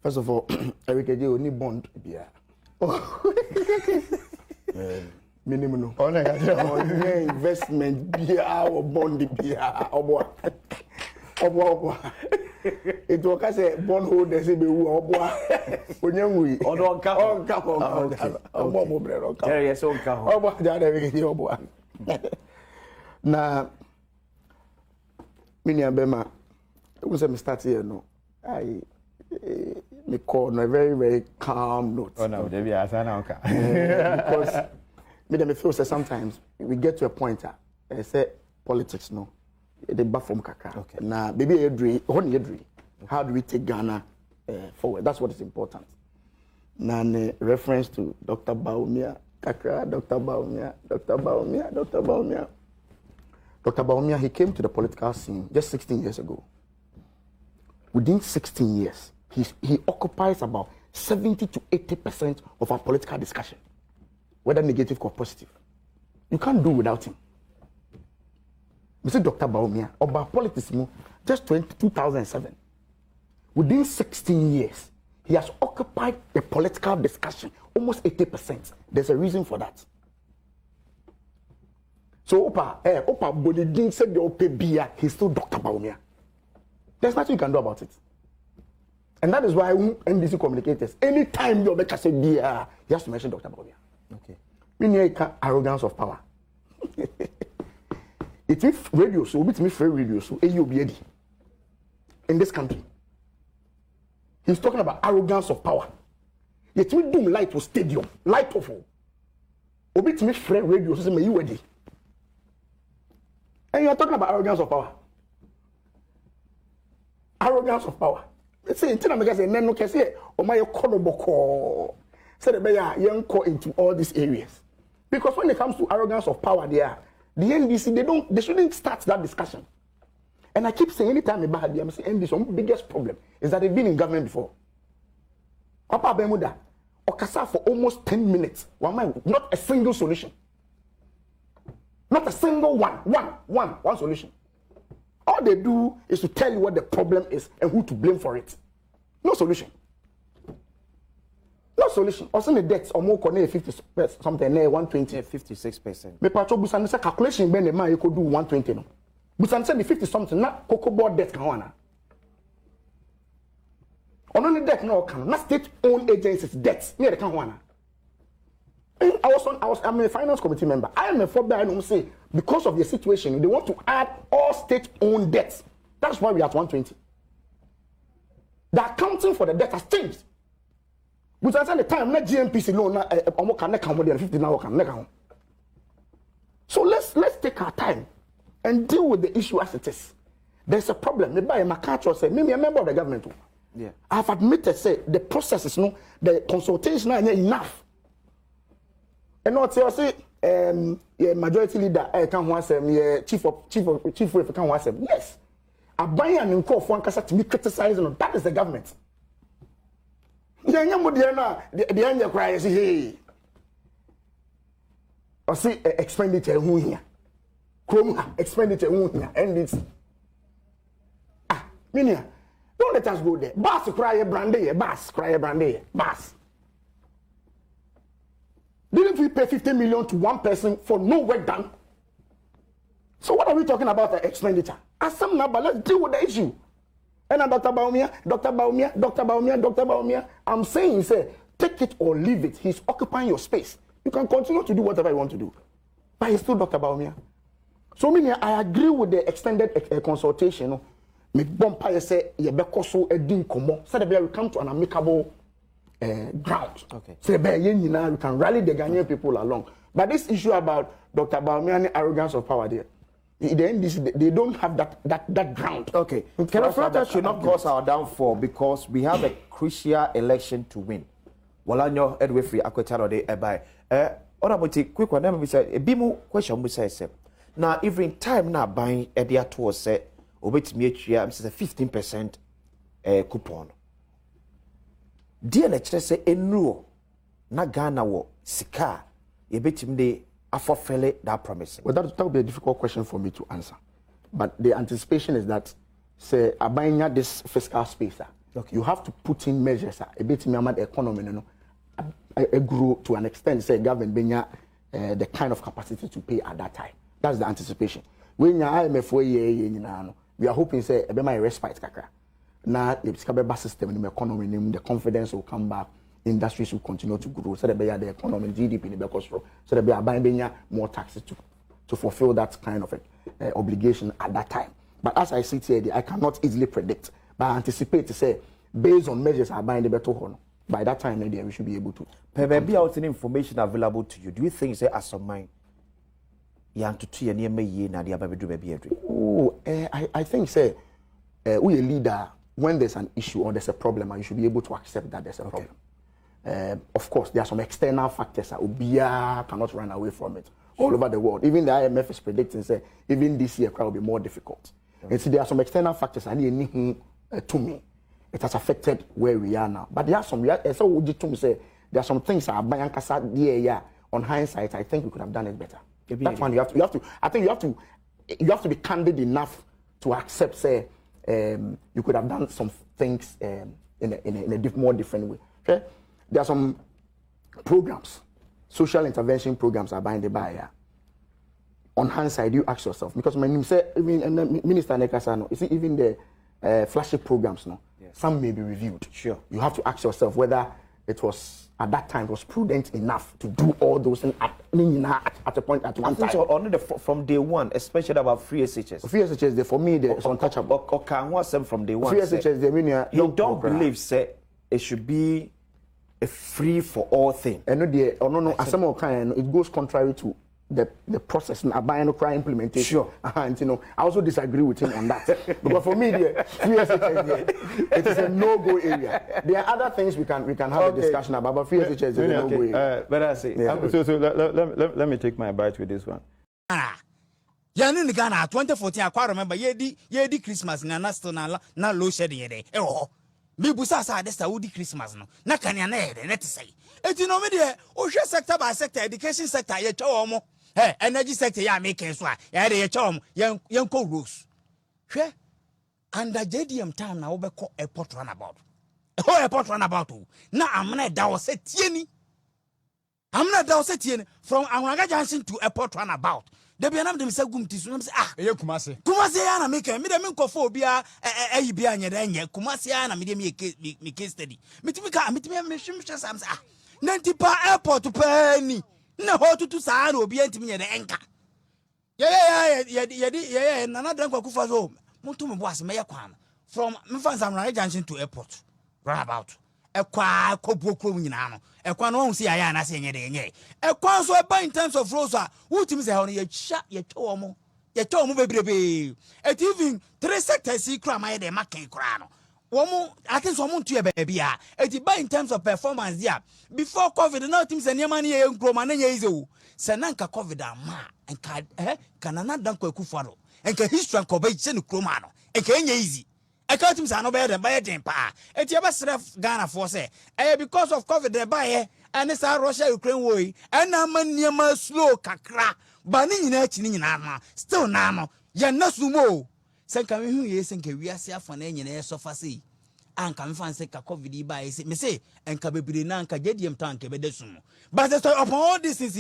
First of all, Eric Eje only bond bia. Minimum. On investment bia or bond bia or it was I say bond holders be or onyanwi on na minia bema we say me start here no I me call on a very, very calm note. Oh no, there be okay. Because me feel say sometimes we get to a point I say politics no they back from kaka. Okay. Now baby Edri, how do we take Ghana forward? That's what is important. Now reference to Dr. Bawumia, Kakra, Dr. Bawumia. Dr. Bawumia, he came to the political scene just 16 years ago. Within 16 years, he occupies about 70 to 80% of our political discussion, whether negative or positive. You can't do without him. Mr. Dr. Bawumia, about politics, just 2007. Within 16 years, he has occupied the political discussion almost 80%. There's a reason for that. So, Opa Bodidin said the Ope Bia, he's still Dr. Bawumia. There's nothing you can do about it. And that is why NDC communicators, anytime you make a say Bia, he has to mention Dr. Bawumia. Okay. Meaning arrogance of power. It's if radio, so it's me free radio, so AUBD in this country. He's talking about arrogance of power. Yet we do light for stadium, light of all. Obit me free radio, so me UAD. And you are talking about arrogance of power. Arrogance of power. Let's say, until I say, no, can say, or my economical. Say the bear young call into all these areas. Because when it comes to arrogance of power, the NDC, they shouldn't start that discussion. And I keep saying anytime about the NDC, biggest problem is that they've been in government before. Papa Bemuda, Okasa for almost 10 minutes. Not a single solution. Not a single one solution. All they do is to tell you what the problem is and who to blame for it. No solution. No solution. Also the debts or more 50 something 120. 56%. Me patro busan say calculation ben the man you could do 120 no. Busan say the 50 something na cocoa board debt kan wana. Only debt no can. Na state owned agencies debt near the kan wana. I'm a finance committee member. I am a phobia. I don't say because of the situation they want to add all state-owned debts. That's why we are at 120. The accounting for the debt has changed. But at the time, not GMPC loan, na 50 now. So let's take our time and deal with the issue as it is. There's a problem. Maybe I'm a catch or say, maybe a member of the government. Yeah. I've admitted, say the process is no, the consultation is not enough. And not say majority leader can want some chief whip can want some. Yes. A buy and call for one to be criticizing that is the government. Yeah, the end of cry is hey. Or see expenditure here. Chrome expenditure here. And it's Minia, don't let us go there. Bass cry brandy, bass cry brandy, bass. Didn't we pay 50 million to one person for no work done? So what are we talking about the expenditure? As some number, let's deal with the issue. And Dr. Bawumia, I'm saying, say, take it or leave it. He's occupying your space. You can continue to do whatever you want to do. But he's still Dr. Bawumia. So meaning I agree with the extended consultation. Me bompa say ye beko so edin komo. So that we come to an amicable ground. Okay. So we can rally the Ghanaian people along. But this issue about Dr. Bawumia and the arrogance of power there, the NDC, they don't have that ground. Okay. Can I should not cause our downfall because we have a crucial election to win. Walanyo Edway Free Akwetaro de Ebai. Honorable quick one, we say a bimu question we say. Now, every time now buying a dear tour say, obey me, I'm saying 15% coupon. Dear lecturer say, enro na Ghana wo sika, ye bet him de afofele that promise. Well, that would be a difficult question for me to answer. But the anticipation is that, say, abainya this fiscal space, Okay. You have to put in measures a bit in the economy, you know, grow to an extent, say government being the kind of capacity to pay at that time. That's the anticipation. When you IMF we are hoping say a my respite kakra. Now the system in the economy, the confidence will come back, industries will continue to grow, so that the economy GDP in the so that we are buying more taxes to fulfill that kind of obligation at that time. But as I sit here, I cannot easily predict, but I anticipate to say based on measures are buying the better one. By that time, maybe we should be able to. Maybe out any information available to you. Do you think, say, as of mine, you have to see any me na the baby do baby? Oh, I think, say, we a leader. When there's an issue or there's a problem, you should be able to accept that there's a problem. Of course, there are some external factors that Ubia cannot run away from it. All over the world, even the IMF is predicting, say, even this year will be more difficult. And so there are some external factors I need to me. It has affected where we are now. But there are some, so would you to me say, there are some things that buying kasa yeah. On hindsight, I think we could have done it better. That one you have to. I think you have to be candid enough to accept. Say, you could have done some things in a more different way. Okay, there are some programs, social intervention programs are buying the buyer. On hindsight, you ask yourself because when you say even Minister Nekasano, you see even the flagship programs now. Some may be reviewed. Sure. You have to ask yourself whether it was at that time it was prudent enough to do all those things at a point at one time. So only from day one, especially about free SHS. Free SHS, for me, it's untouchable. Or can what them from day one? Free SHS, they mean you don't believe say it should be a free for all thing. And no, as some kind, it goes contrary to the process and a crime implementation. Sure. And you know, I also disagree with him on that. Because for me, it is a no-go area. There are other things we can have a discussion about, but free SHS is a no-go area. But I say, so let me take my bite with this one. Yanu ni Ghana 2014 I quite remember ye Christmas na still na low shedding ye me busa sa desta wudi Christmas no na kanya na ye net say eti no me de o hwe sector by sector education sector ye twa omo energy sector ya make so a ye de ye twa omo yen ko rules hwe under JDM time na wo be ko airport runabout airport runabout na amna da wo se tieni from Anwaga Junction to airport runabout. They be anam dem say gum tisu nam say Kumasi ya na make me dem nkofo obia bia anya da anya Kumasi ya na me dem me case study metimi me hwimhwe sam say nanti pa airport pa ni na ho tutu sa na obia ntimi nya da enka yeah nana dan kwakufa so muntu me boase me yakwan from me fansa Anwaga Junction to airport runabout ekwa kobuokro nyina no ekwa no hu si aya na se nye de nye ekwa so eba in terms of roads wutimi se ha no ye twa omo bebrebe et even three sectors si kra ma ye de maken kra no womo I think so mo ntu ye baabi a et ba in terms of performance dia before covid now timi se niam na ye nkroma na ye izewu se na nka covid ama nka kana na dan kwaku faro nka history nka ba je ne kroma no nka enye easy I can't even say no better by a pa. It's your best Ghana for say, because of COVID, they buy and it's our Russia Ukraine war, and I'm a near my slow kakra, banning in Nana, still Nano, you're not sumo. Sen can we think we are safe for any air sofa see. And can fancy COVID by me say, and Kabibri Nanka Jedium tank, but the sumo. But upon all this is